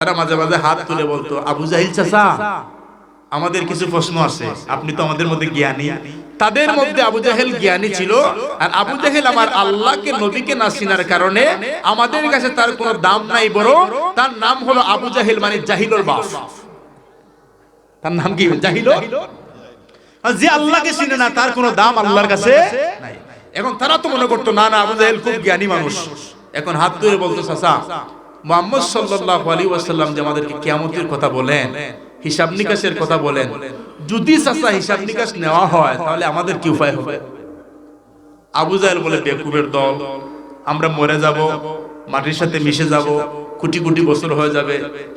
তারা মাঝে মাঝে হাত তুলে বলতো, আবু জাহিল চাচা আমাদের কিছু প্রশ্ন আছে, আপনি তো আমাদের মধ্যে জ্ঞানী। তাদের মধ্যে আবু জাহেল জ্ঞানী ছিল, আর আবু জাহেল আমার আল্লাহকে নবীকে না চিনার কারণে আমাদের কাছে তার কোনো দাম নাই, বরং তার নাম হলো আবু জাহেল, মানে জাহিলর বাপ। তার নাম কি? জাহিল। যে আল্লাহকে চিনে না তার কোনো দাম আল্লাহর কাছে নাই। এখন তারা তো মনে করতো না না আবু জাহেল খুব জ্ঞানী মানুষ। এখন হাত তুলে বলতো, চাচা মুহাম্মদ সাল্লাল্লাহু আলাইহি ওয়াসাল্লাম যে আমাদেরকে কিয়ামতের কথা বলেন, হিসাব নিকাশের কথা বলেন, যদি চাচা হিসাব নিকাশ নেওয়া হয় তাহলে আমাদের কি উপায় হবে? আবু জাহেল বলে, বেকুবের দল, আমরা মরে যাব, মাটির সাথে মিশে যাব, কোটি কোটি বছর হয়ে যাবে,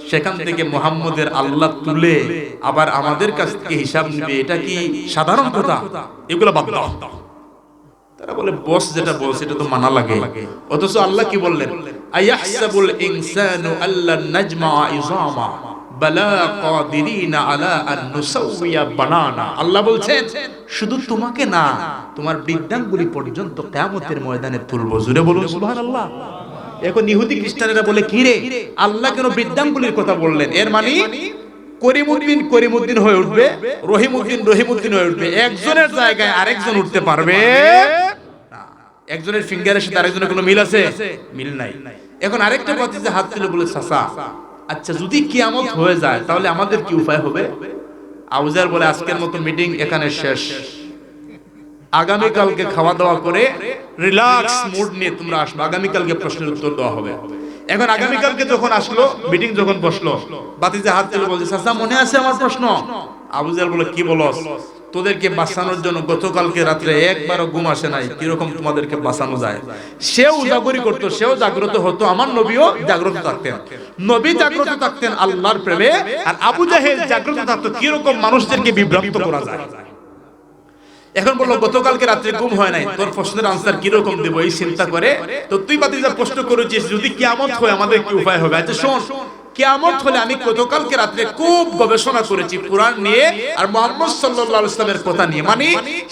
সেখান থেকে মুহাম্মদের আল্লাহ তুলে আবার আমাদের কাছ থেকে হিসাব নেবে, এটা কি সাধারণ কথা? এগুলো বাদ দাও। তারা বলে, বস যেটা বলছে এটা তো মানা লাগে। অথচ আল্লাহ কি বললেন? আয়াহসাবুল ইনসানু আল্লান নাজমা ইযামা বালা কাদিরিনা আলা আন নুসাউইয়া বানানা। আল্লাহ বলছেন শুধু তোমাকে না, তোমার বৃদ্ধাঙ্গুলি পর্যন্ত কিয়ামতের ময়দানে তুলবো। জোরে বলুন সুবহানাল্লাহ। এখন ইহুদি খ্রিস্টানেরা বলে, কি রে আল্লাহ কেন বৃদ্ধাঙ্গুলির কথা বললেন? এর মানে করিমউদ্দিন করিমউদ্দিন হয়ে উঠবে, রহিমউদ্দিন রহিমউদ্দিন হয়ে উঠবে, একজনের জায়গায় আরেকজন উঠতে পারবে না। একজনের ফিঙ্গারের সাথে আরেকজনের কোনো মিল আছে? মিল নাই। এখন আরেকটা কথা যে হাত তুলে বলে, চাচা আচ্ছা যদি কিয়ামত হয়ে যায় তাহলে আমাদের কি উপায় হবে? আবু জাহেল বলে, আজকের মতো মিটিং এখানে শেষ, আগামী কালকে খাওয়া দাওয়া করে রিল্যাক্স মুড নিয়ে তোমরা আসবে, আগামী কালকে প্রশ্নের উত্তর দেওয়া হবে। এখন আগামী কালকে যখন আসলো, মিটিং যখন বসলো, বাতিজা হাত তুলে বলছে, চাচা মনে আছে আমার প্রশ্ন? আবু জাহেল বলে, কি বলস? তোদেরকে বাঁচানোর জন্য গতকালকে রাত্রে একবারও ঘুম আসে নাই, কিরকম তোমাদেরকে বাঁচানো যায়? সেও উজাগরি করতো, সেও জাগ্রত হতো, আমার নবীও জাগ্রত থাকতেন। নবী জাগ্রত থাকতেন আল্লাহর প্রেমে, আর আবু জাহেল জাগ্রত থাকতো কিরকম মানুষদেরকে বিভ্রান্ত করা যায়। এখন বললো, গতকালকে রাত্রে ঘুম হয় নাই, তোর প্রশ্নের আনসার কিরকম দেবো এই চিন্তা করে তো তুই বাতিজা প্রশ্ন করেছিস যদি কিয়ামত হয় আমাদের কি উপায় হবে। আচ্ছা শোন, কিয়ামত হলে আমি গতকালকে রাত্রে খুব গবেষণা করেছি কোরআন নিয়ে আর মুহাম্মদ সাল্লাল্লাহু আলাইহি ওয়াসাল্লামের কথা নিয়ে। মানে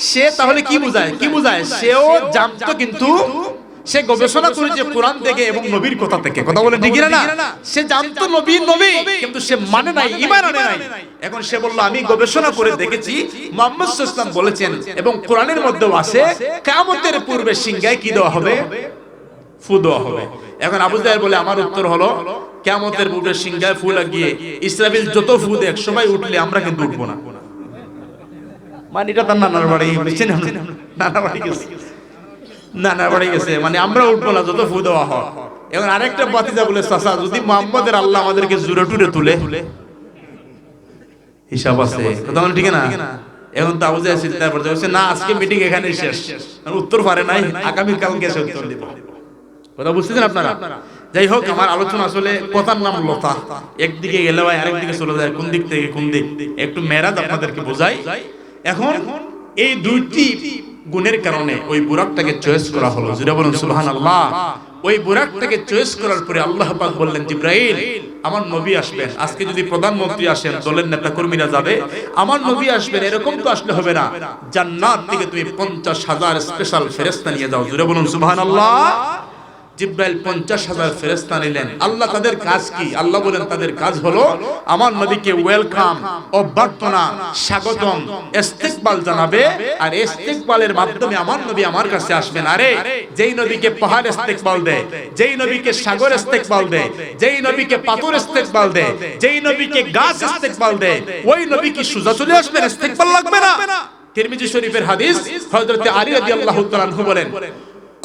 সে তাহলে কি বুঝায়? কি বুঝায়? সেও জানতো, কিন্তু সে গবেষণা করেছে কোরআন থেকে এবং নবীর কথা থেকে। কথা বলে ঠিক না? সে জানতো নবী নবী, কিন্তু সে মানে নাই, ঈমান আনে নাই। এখন সে বলল, আমি গবেষণা করে দেখেছি মুহাম্মদ সাল্লাল্লাহু আলাইহি ওয়াসাল্লাম বলেছেন এবং কোরআনের মধ্যেও আছে কিয়ামতের পূর্বে সিংহায় কি দেওয়া হবে? ফু দেওয়া হবে। এখন আবু জাহেল বলে, আমার উত্তর হলো কিয়ামতের পূর্বে সিংহায় ফু লাগিয়ে ইসরাফিল যত ফু দেখ সবাই উঠলে আমরা কিন্তু উঠবো না। মানে এটা তার নানার বাড়ি, বুঝছেন? নানার বাড়ি গেছে, নানার বাড়ি গেছে, মানে আমরা উঠবো না যত ফু দেওয়া হয়। এখন আরেকটা বাতিজা বলে, চাচা যদি মুহাম্মদের আল্লাহ আমাদেরকে জুড়ে টুরে তুলে হিসাব আছে। কথা বলে ঠিক না? এখন তো আবু জাহেল চিন্তা করতে বলছে, না আজকে মিটিং এখানে শেষ, উত্তর পারে নাই, আগামী কালকে এসে উত্তর দিব। কথা বুঝতেছেন আপনারা? যাই হোক, আমার আলোচনা আসলে কথার নাম লতা, একদিকে গেলে ভাই আরেকদিকে চলে যায়, কোন দিক থেকে কোন দিক একটু মেরাজ আপনাদেরকে বোঝাই। এখন এই দুইটি গুণের কারণে ওই বুরাকটাকে চয়েস করা হলো। জুড়ে বলুন সুবহানাল্লাহ। ওই বুরাকটাকে চয়েস করার পরে আল্লাহ পাক বললেন, জিবরাইল আমার নবী আসবেন। আজকে যদি প্রধানমন্ত্রী আসেন, দলের নেতা কর্মীরা যাবে, আমার নবী আসবেন, এরকম তো আসলে হবে না, জান্নাত থেকে তুমি 50,000 স্পেশাল ফেরেশতা নিয়ে যাও। জুড়ে বলুন সুবহানাল্লাহ। জিবরাইল 50,000 ফেরেশতা নিলেন। আল্লাহ তাদের কাজ কি? আল্লাহ বলেন তাদের কাজ হলো আমার নবীকে ওয়েলকাম, অভ্যর্থনা, স্বাগতম, ইস্তেকবাল জানাবে, আর ইস্তেকবালের মাধ্যমে আমার নবী আমার কাছে আসবেন। আরে যেই নবীকে পাহাড় ইস্তেকবাল দেয়, যেই নবীকে সাগর ইস্তেকবাল দেয়, যেই নবীকে পাথর ইস্তেকবাল দেয়, যেই নবীকে গাছ ইস্তেকবাল দেয়, ওই নবী কি সোজা চলে আসবেন? ইস্তেকবাল লাগবে না। তিরমিজি শরীফের হাদিস, হযরত আলী রাদিয়াল্লাহু তাআলা আনহু বলেন,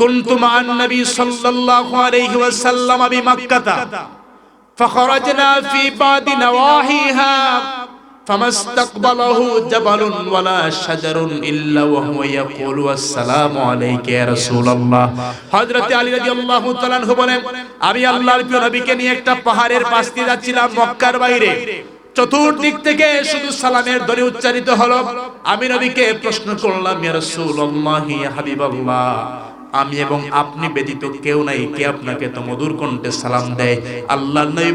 كنت مع النبي صلى الله عليه وسلم بمكة فخرجنا في بعض نواحيها فما استقبله جبل ولا شجر إلا وهو يقول السلام عليك يا رسول الله। হযরত আলী রাদিয়াল্লাহু তাআলা আনহু বলেন, আমি আল্লাহর প্রিয় নবীকে নিয়ে একটা পাহাড়ের পাশ দিয়ে যাচ্ছিলাম মক্কার বাইরে। চতুর্দিক থেকে শুধু সালামের ধ্বনি উচ্চারিত হলো। আমি নবীকে প্রশ্ন করলাম, ইয়া রাসূলুল্লাহ, ইয়া হাবিবাল্লাহ, আমি এবং আপনি ব্যতীত কেউ নাই, কে আপনাকে তো মধুর কণ্ঠে সালাম দেয়? আল্লাহর নবী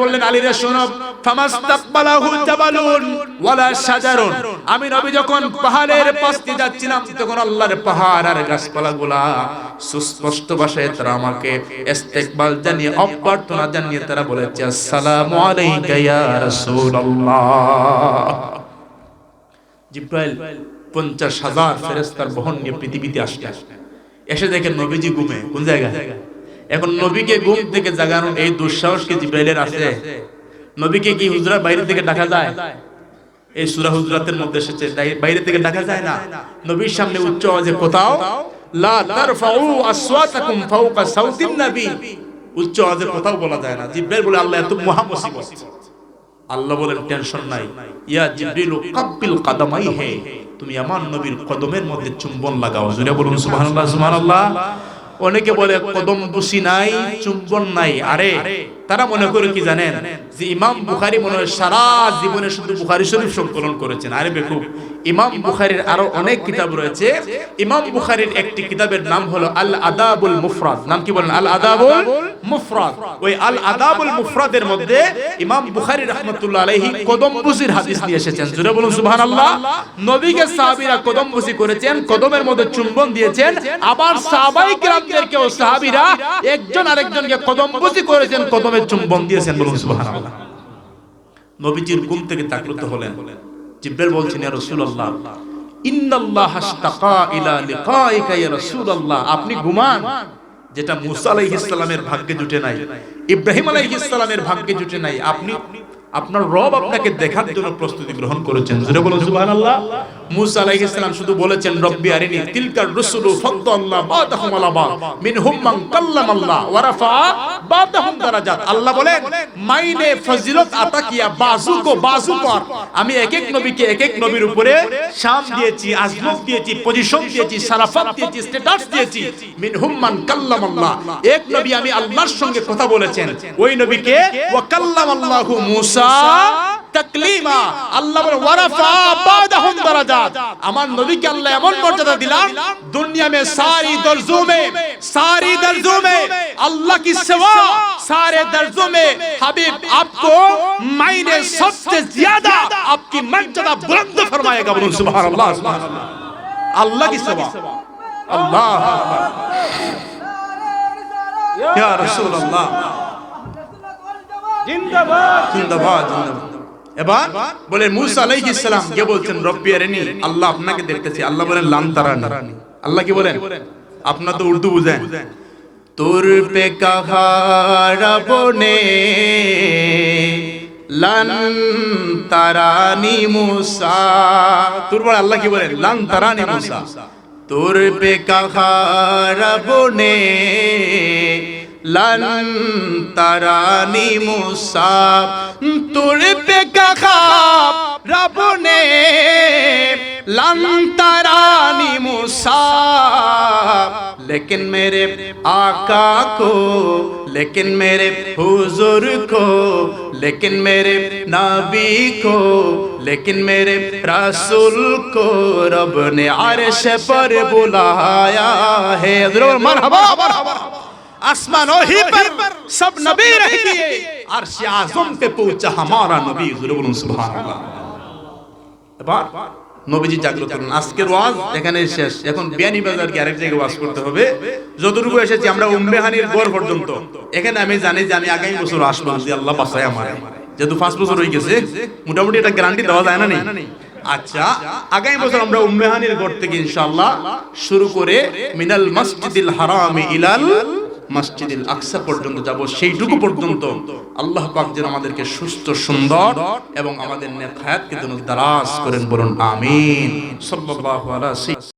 বললেন, আলী রে শোনো, ফামাস্তাকবালাহু জাবালুন ওয়ালা শাজারুন, আমি নবী যখন পাহাড়ের পাশ দিয়ে যাচ্ছিলাম তখন আল্লাহর পাহাড় আর গাছপালাগুলা সুস্পষ্ট ভাষায় তারা আমাকে ইস্তেকবাল জানিয়ে অভ্যর্থনা জানিয়ে তারা বলেছে আসসালামু আলাইকা ইয়া রাসূলুল্লাহ। জিব্রাইল 50,000 ফেরেশতার বহন নিয়ে পৃথিবীতে আসছে, এসে দেখেন নবীজি ঘুমে। কোন জায়গায়? এখন নবীকে ঘুম থেকে জাগানোর এই দুঃসাহস কি জিব্রাইলের আছে? নবীকে কি হুজরার বাইরে থেকে ডাকা যায়? এই সূরা হুজরাতের মধ্যে এসেছে বাইরে থেকে ডাকা যায় না। নবীর সামনে উচ্চ আওয়াজে কোথাও লা তারফাউ আসওয়াতাকুম ফাওকা সাউতিন নবী, উচ্চ আওয়াজে কোথাও বলা যায় না। জিব্রাইল বলে আল্লাহ এত মহা মুসিবত। আল্লাহ বলেন টেনশন নাই, ইয়া জিব্রিল কাব্বিল কাদামাইহি, তুমি আমার নবীর কদমের মধ্যে চুম্বন লাগাও। জোরে বলুন সুবহানাল্লাহ সুবহানাল্লাহ। অনেকে বলে কদম বুসি নাই, চুম্বন নাই। আরে তারা মনে করে কি জানেন যে ইমাম বুখারী মনে হয় সারা জীবনে শুধু বুখারী শরীফ সংকলন করেছেন। আরে বেকুব, ইমাম বুখারীর আরো অনেক কিতাব রয়েছে। ইমাম বুখারীর একটি কিতাবের নাম হলো আল আদাবুল মুফরাদ। নাম কি বলেন? আল আদাবুল মুফরাদ। ওই আল আদাবুল মুফরাদের মধ্যে ইমাম বুখারী রাহমাতুল্লাহ আলাইহি কদম বুসির হাদিস নিয়ে এসেছেন। জোরে বলুন সুবহানাল্লাহ। নবীকে সাহাবীরা কদম বুসি করেছেন, কদমের মধ্যে চুম্বন দিয়েছেন। আবার সাহাবায়ে কিরামদেরকেও সাহাবীরা একজন আরেকজনকে কদম বুসি করেছেন, কদমের চুম্বন দিয়েছেন। বলুন সুবহানাল্লাহ। নবীজির ঘুম থেকে জাগ্রত হলেন। জিব্রাইল বলছেন ইয়া রাসূলুল্লাহ ইন্নাল্লাহ আশতাকা ইলা লিকাইকা ইয়া রাসূলুল্লাহ, আপনি ঘুমান। যেটা মুসা আলাইহিস সালামের ভাগ্যে জুটে নাই, ইব্রাহিম আলাইহিস সালামের ভাগ্যে জুটে নাই, আপনি আপনার রব আপনাকে দেখার জন্য প্রস্তুতি গ্রহণ করেছেন। জোরে বলুন সুবহানাল্লাহ। মুসা আলাইহিস সালাম শুধু বলেছেন রব্বি আরিনি তিলকার রুসুলু ফাদ্দাল্লাহ বাদাহুম আলা বাদ মিনহুম মান কাল্লামাল্লাহ ওয়া রাফা বাদাহুম দারাজাত। আল্লাহ বলেন মাইনে ফজিলত আতা কিয়া বাজু কো বাজু পর, আমি এক এক নবীকে এক এক নবীর উপরে শান দিয়েছি, আজমত দিয়েছি, পজিশন দিয়েছি, শারাফাত দিয়েছি, স্ট্যাটাস দিয়েছি। মিনহুম মান কাল্লামাল্লাহ, এক নবী আমি আল্লাহর সঙ্গে কথা বলেছেন, ওই নবীকে ওয়া কাল্লামাল্লাহু মুসা তাকলিমা। আল্লাহ বলেন ওয়া রাফা বাদাহুম দারাজাত, আমার নবীকে আল্লাহ এমন মর্যাদা দিলাম দুনিয়া में सारी दर्जों में अल्लाह की सिवा सारे दर्जों में हबीब आपको मायने सबसे ज्यादा आपकी मर्यादा बुलंद फरमाएगा। बोलो सुभान अल्लाह सुभान अल्लाह। अल्लाह की सिवा अल्लाह या रसूल अल्लाह जिंदाबाद जिंदाबाद जिंदाबाद। এবার বলেন মুসা আলাইহিস সালাম কে বলছেন রব্বি আরিনি, আল্লাহ আপনাকে দেখতেছি। আল্লাহ বলেন লান তারানি। আল্লাহ কি বলেন? আপনারা তো উর্দু বুঝেন। তোর পে কাহা রবনে লান তারানি মুসা, তোর বলে আল্লাহ কি বলেন? লান তারানি মুসা। তোর পে কাহা রবনে লান তারানি মুসা, তোর पे कहा रब ने लन तरानी मूसा, लेकिन मेरे आका को, लेकिन मेरे हुजूर को, लेकिन मेरे नबी को, लेकिन मेरे रसूल को रब ने अर्श पर बुलाया है। मरहबा मरहबा। आसमान ही पर सब नबी रह गए, अर्श आज़म पे पहुंचा हमारा नबी। बोलुन सुबहानाल्लाह। এবার নবীজি জাগ্রত হলেন। আজকের ওয়াজ এখানে শেষ। এখন বিয়ানীবাজার কি আরেক জায়গায় ওয়াজ করতে হবে। যতটুকু এসেছি আমরা উম্মেহানির গড় পর্যন্ত, এখানে আমি জানি যে আমি আগামী বছর আসবো যদি আল্লাহ বাঁচায় আমারে। যেহেতু 5 বছর হয়ে গেছে, মোটামুটি এটা গ্যারান্টি দেওয়া যায় না নি? আচ্ছা, আগামী বছর আমরা উম্মেহানির গড় থেকে ইনশাআল্লাহ শুরু করে মিনাল মসজিদিল হারামি ইলাল মসজিদুল আকসা পর্যন্ত যাব। সেইটুকু পর্যন্ত আল্লাহ পাক যেন আমাদেরকে সুস্থ সুন্দর এবং আমাদের নেক হায়াতকে যেন দারাজ করেন। বলুন আমিন। সাল্লাল্লাহু আলাইহি